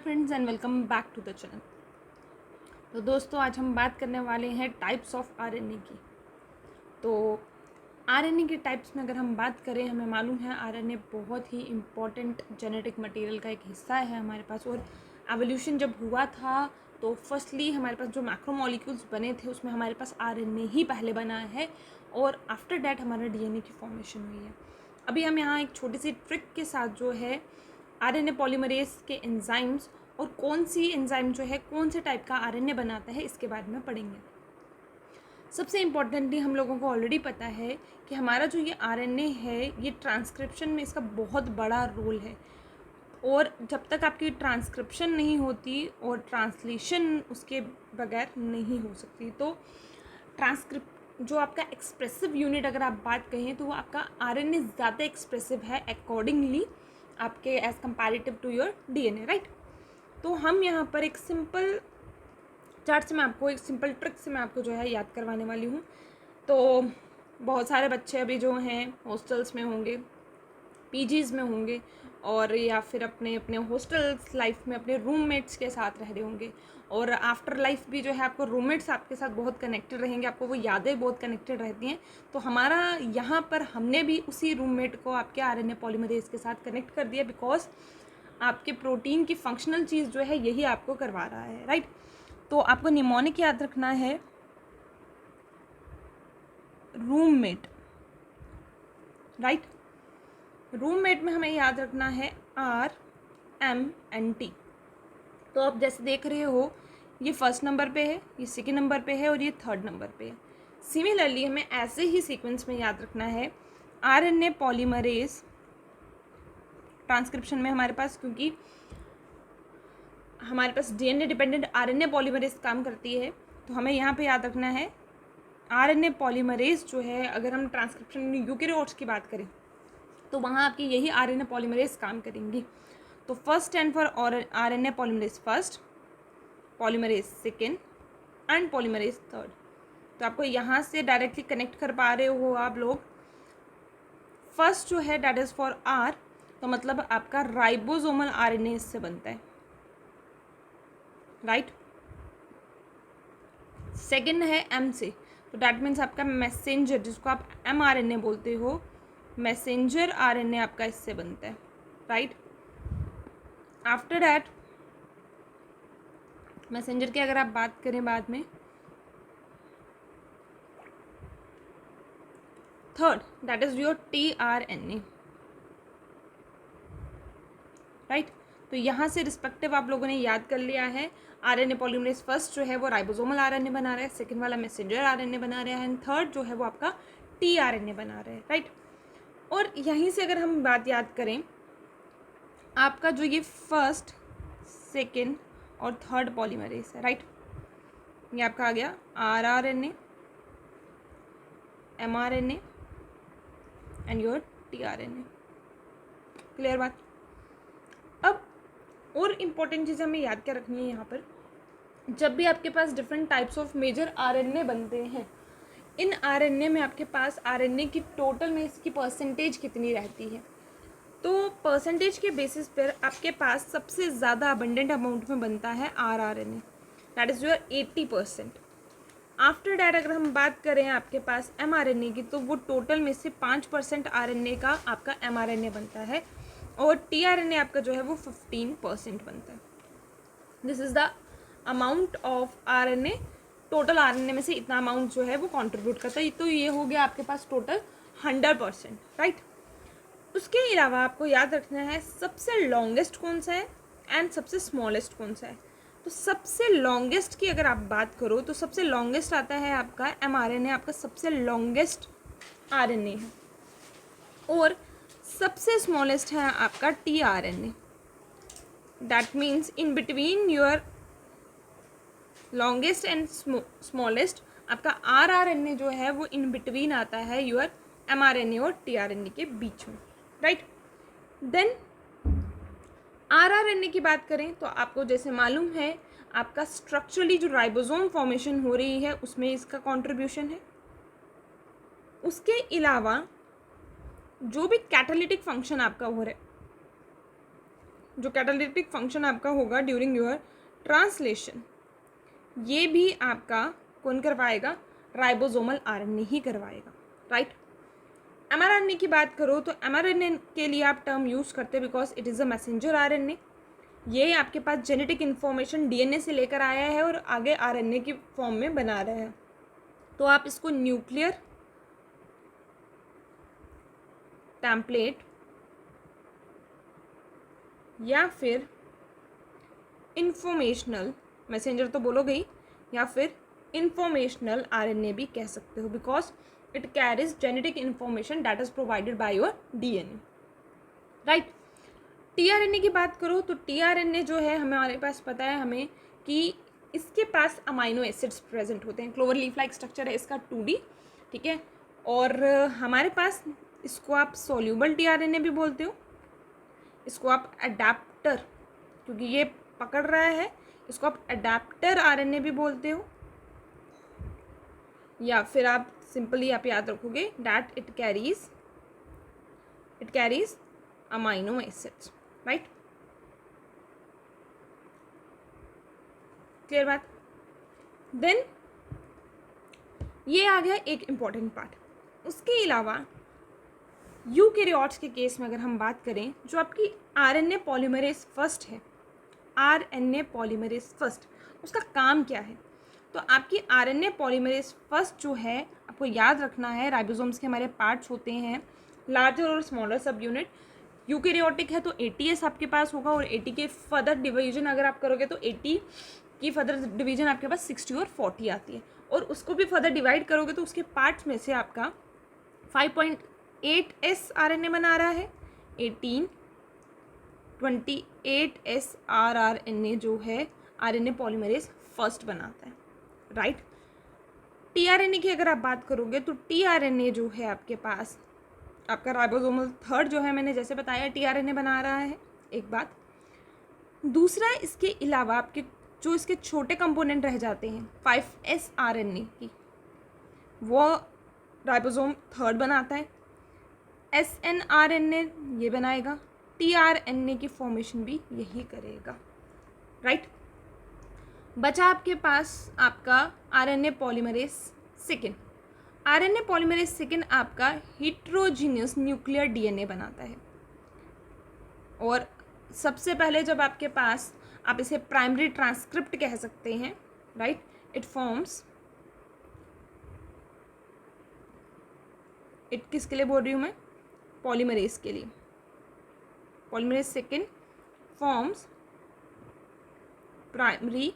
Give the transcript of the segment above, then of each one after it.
Friends and welcome back to the channel. तो दोस्तों, आज हम बात करने वाले हैं टाइप्स ऑफ आरएनए की। तो आरएनए के टाइप्स में अगर हम बात करें, हमें मालूम है आरएनए बहुत ही इम्पॉर्टेंट जेनेटिक मटेरियल का एक हिस्सा है हमारे पास। और एवोल्यूशन जब हुआ था तो फर्स्टली हमारे पास जो मैक्रोमोलिक्यूल्स बने थे उसमें हमारे पास आरएनए ही पहले बना है और आफ्टर डैट हमारा डीएनए की फॉर्मेशन हुई है। अभी हम यहाँ एक छोटी सी ट्रिक के साथ जो है आरएनए पॉलीमरेज के एंजाइम्स और कौन सी एंजाइम जो है कौन से टाइप का आरएनए बनाता है इसके बारे में पढ़ेंगे। सबसे इम्पॉर्टेंटली हम लोगों को ऑलरेडी पता है कि हमारा जो ये आरएनए है ये ट्रांसक्रिप्शन में इसका बहुत बड़ा रोल है। और जब तक आपकी ट्रांसक्रिप्शन नहीं होती और ट्रांसलेशन उसके बगैर नहीं हो सकती, तो जो आपका एक्सप्रेसिव यूनिट अगर आप बात कहें तो वो आपका आरएनए ज़्यादा एक्सप्रेसिव है अकॉर्डिंगली आपके age comparative to your DNA, right. तो हम यहाँ पर एक सिंपल चार्ट से मैं आपको एक सिंपल ट्रिक से मैं आपको जो है याद करवाने वाली हूँ। तो बहुत सारे बच्चे अभी जो हैं हॉस्टल्स में होंगे, पीजीज़ में होंगे और या फिर अपने अपने हॉस्टल्स लाइफ में अपने रूममेट्स के साथ रह रहे होंगे। और आफ्टर लाइफ भी जो है आपको रूममेट्स आपके साथ बहुत कनेक्टेड रहेंगे, आपको वो यादें बहुत कनेक्टेड रहती हैं। तो हमारा यहाँ पर हमने भी उसी रूममेट को आपके आरएनए पॉलीमरेज के साथ कनेक्ट कर दिया, बिकॉज आपके प्रोटीन की फंक्शनल चीज़ जो है यही आपको करवा रहा है, राइट। तो आपको निमोनिक याद रखना है, रूममेट, राइट। रूममेट में हमें याद रखना है RMNT। तो आप जैसे देख रहे हो ये फर्स्ट नंबर पे है, ये सेकेंड नंबर पे है और ये थर्ड नंबर पे है। सिमिलरली हमें ऐसे ही सीक्वेंस में याद रखना है आरएनए पॉलीमरेज ट्रांसक्रिप्शन में हमारे पास, क्योंकि हमारे पास डीएनए डिपेंडेंट आरएनए पॉलीमरेज काम करती है, तो हमें यहाँ पे याद रखना है आरएनए पॉलीमरेज जो है, अगर हम ट्रांसक्रिप्शन यूकेरियोट्स की बात करें तो वहाँ आपकी यही आरएनए पॉलीमरेज काम करेंगी। तो first stand for RNA polymerase first, polymerase second and polymerase third. तो आपको यहाँ से डायरेक्टली कनेक्ट कर पा रहे हो आप लोग। फर्स्ट जो है डैट इज़ फॉर आर, तो मतलब आपका राइबोसोमल आरएनए इससे बनता है, राइट। सेकेंड है एम से, तो डैट मीन्स आपका मैसेंजर, जिसको आप mRNA बोलते हो, मैसेंजर आरएनए आपका इससे बनता है, राइट। आफ्टर डैट मैसेंजर की अगर आप बात करें बाद में, third that is your tRNA, right. तो यहाँ से रिस्पेक्टिव आप लोगों ने याद कर लिया है। आरएनए पॉलीमरेज फर्स्ट जो है वो राइबोसोमल आरएनए बना रहा है, सेकेंड वाला मैसेंजर आरएनए बना रहा है एंड थर्ड जो है वो आपका tRNA बना रहा है, राइट। और यहीं से अगर हम बात याद करें, आपका जो ये फर्स्ट सेकेंड और थर्ड पॉलीमरेज है, राइट, ये आपका आ गया rRNA, mRNA and your tRNA। Clear बात। अब और इम्पॉर्टेंट चीज़ हमें याद क्या रखनी है यहाँ पर, जब भी आपके पास different types of major RNA बनते हैं, इन आरएनए में आपके पास आरएनए की टोटल में इसकी परसेंटेज कितनी रहती है। तो परसेंटेज के बेसिस पर आपके पास सबसे ज़्यादा अबंडेंट अमाउंट में बनता है rRNA, that is your 80%। After that अगर हम बात करें आपके पास mRNA की, तो वो टोटल में से 5% आरएनए का आपका mRNA बनता है और tRNA आपका जो है वो 15% बनता है। This is the amount of RNA, total RNA में से इतना अमाउंट जो है वो कंट्रीब्यूट करता है। तो ये हो गया आपके पास टोटल 100%, राइट। उसके अलावा आपको याद रखना है सबसे लॉन्गेस्ट कौन सा है एंड सबसे स्मॉलेस्ट कौन सा है। तो सबसे लॉन्गेस्ट की अगर आप बात करो तो सबसे लॉन्गेस्ट आता है आपका mRNA, आपका सबसे लॉन्गेस्ट आरएनए है, और सबसे स्मॉलेस्ट है आपका tRNA। That means in between your longest and smallest आपका rRNA जो है वो इन बिटवीन आता है योर mRNA और tRNA के बीच में, राइट। देन rRNA की बात करें तो आपको जैसे मालूम है आपका स्ट्रक्चरली जो राइबोसोम फॉर्मेशन हो रही है उसमें इसका कंट्रीब्यूशन है। उसके अलावा जो भी कैटालिटिक फंक्शन आपका हो रहा है जो कैटालिटिक फंक्शन आपका होगा ड्यूरिंग योर ट्रांसलेशन, ये भी आपका कौन करवाएगा? राइबोसोमल आरएनए ही करवाएगा, राइट। एमआरएनए की बात करो तो एमआरएनए के लिए आप टर्म यूज़ करते हैं because it is a messenger RNA. ये आपके पास जेनेटिक इन्फॉर्मेशन डीएनए से लेकर आया है और आगे आरएनए की फॉर्म में बना रहा है, तो आप इसको न्यूक्लियर टेम्पलेट या फिर इंफॉर्मेशनल मैसेंजर तो बोलोगे ही, या फिर इंफॉर्मेशनल आरएनए भी कह सकते हो because it carries genetic information that is provided by your DNA, right. TRNA की बात करो तो टीआरएनए जो है हमारे पास पता है हमें कि इसके पास अमाइनो एसिड्स प्रेजेंट होते हैं। क्लोवर लीफ लाइक स्ट्रक्चर है इसका 2D, ठीक है। और हमारे पास इसको आप सोल्यूबल टीआरएनए भी बोलते हो, इसको आप अडेप्टर, क्योंकि ये पकड़ रहा है, इसको आप अडेप्टर आरएनए भी बोलते हो, या फिर आप सिंपली आप याद रखोगे that it carries amino acids, right. Clear बात। देन ये आ गया एक इम्पॉर्टेंट पार्ट। उसके अलावा यूकैरियोट्स के केस में अगर हम बात करें, जो आपकी आरएनए पॉलीमरेज फर्स्ट है, आरएनए पॉलीमरेज फर्स्ट, उसका काम क्या है? तो आपकी आरएनए पॉलीमरेज फर्स्ट जो है आपको याद रखना है, राइबोसोम्स के हमारे पार्ट्स होते हैं लार्जर और स्मॉलर सब यूनिट। यूकैरियोटिक है तो 80S आपके पास होगा, और 80 के फर्दर डिवीजन अगर आप करोगे तो 80 की फर्दर डिवीजन आपके पास 60 और 40 आती है, और उसको भी फर्दर डिवाइड करोगे तो उसके पार्ट्स में से आपका 5.8S आरएनए बना रहा है, 1828S आरआरएनए जो है आरएनए पॉलीमरेज फर्स्ट बनाता है, राइट। टीआरएनए की अगर आप बात करोगे तो टीआरएनए जो है आपके पास आपका राइबोसोमल थर्ड जो है, मैंने जैसे बताया टीआरएनए बना रहा है, एक बात। दूसरा, इसके अलावा आपके जो इसके छोटे कंपोनेंट रह जाते हैं 5S आरएनए की, वो राइबोसोम थर्ड बनाता है। SNRNA ये बनाएगा, टीआरएनए की फॉर्मेशन भी यही करेगा, राइट। बचा आपके पास आपका RNA polymerase second. RNA polymerase second आपका हेटेरोजीनियस न्यूक्लियर डीएनए बनाता है, और सबसे पहले जब आपके पास, आप इसे प्राइमरी ट्रांसक्रिप्ट कह सकते हैं, राइट, इट फॉर्म्स, इट किसके लिए बोल रही हूँ मैं? पॉलीमरेज के लिए। Polymerase second forms primary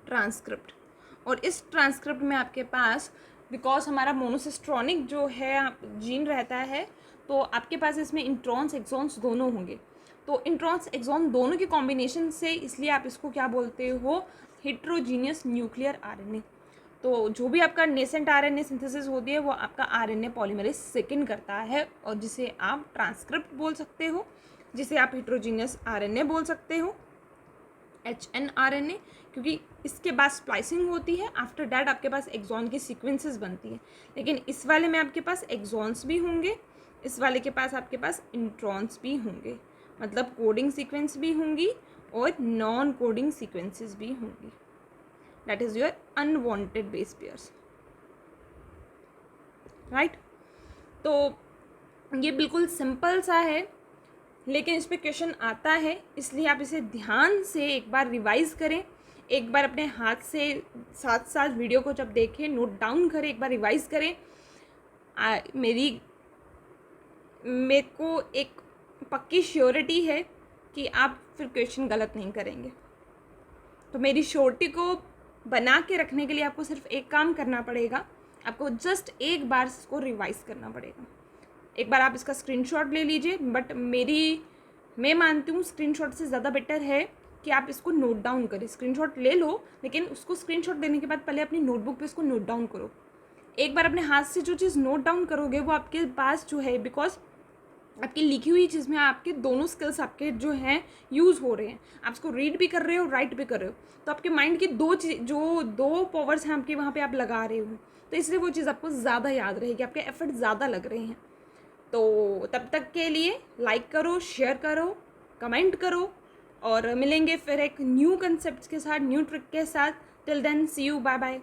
transcript, और इस ट्रांसक्रिप्ट में आपके पास, बिकॉज हमारा मोनोसिस्ट्रॉनिक जो है जीन रहता है, तो आपके पास इसमें इंट्रॉन्स एक्सॉन्स दोनों होंगे, तो इंट्रॉन्स एक्सॉन दोनों के कॉम्बिनेशन से, इसलिए आप इसको क्या बोलते हो? Heterogeneous nuclear RNA. तो जो भी आपका नेसेंट आरएनए सिंथेसिस होती है वो आपका आरएनए पॉलीमरेज सेकेंड करता है, और जिसे आप ट्रांसक्रिप्ट बोल सकते हो, जिसे आप हेटेरोजीनियस आरएनए बोल सकते हो, HNRNA, क्योंकि इसके बाद स्प्लाइसिंग होती है, आफ्टर डैट आपके पास एक्सॉन की सीक्वेंसेस बनती है। लेकिन इस वाले में आपके पास एक्सॉन्स भी होंगे, इस वाले के पास आपके पास इंट्रॉन्स भी होंगे, मतलब कोडिंग सीक्वेंस भी होंगी और नॉन कोडिंग सीक्वेंसेस भी होंगी, that is your unwanted base pairs, right. तो ये बिल्कुल सिंपल सा है, लेकिन इस पर क्वेश्चन आता है, इसलिए आप इसे ध्यान से एक बार रिवाइज करें, एक बार अपने हाथ से साथ साथ वीडियो को जब देखें नोट डाउन करें, एक बार रिवाइज करें। मेरे को एक पक्की श्योरिटी है कि आप फिर क्वेश्चन गलत नहीं करेंगे। तो मेरी श्योरिटी को बना के रखने के लिए आपको सिर्फ एक काम करना पड़ेगा, आपको जस्ट एक बार इसको रिवाइज करना पड़ेगा। एक बार आप इसका स्क्रीनशॉट ले लीजिए, बट मैं मानती हूँ स्क्रीनशॉट से ज़्यादा बेटर है कि आप इसको नोट डाउन करें। स्क्रीनशॉट ले लो, लेकिन उसको स्क्रीनशॉट लेने के बाद पहले अपनी नोटबुक पे इसको नोट डाउन करो। एक बार अपने हाथ से जो चीज़ नोट डाउन करोगे वो आपके पास जो है, बिकॉज आपकी लिखी हुई चीज़ में आपके दोनों स्किल्स आपके जो हैं यूज़ हो रहे हैं, आप इसको रीड भी कर रहे हो, राइट भी कर रहे हो, तो आपके माइंड की दो पावर्स हैं आपके, वहाँ पे आप लगा रहे हो, तो इसलिए वो चीज़ आपको ज़्यादा याद रहेगी, आपके एफर्ट ज़्यादा लग रहे हैं। तो तब तक के लिए लाइक करो, शेयर करो, कमेंट करो, और मिलेंगे फिर एक न्यू कंसेप्ट के साथ, न्यू ट्रिक के साथ। Till then see you, bye bye.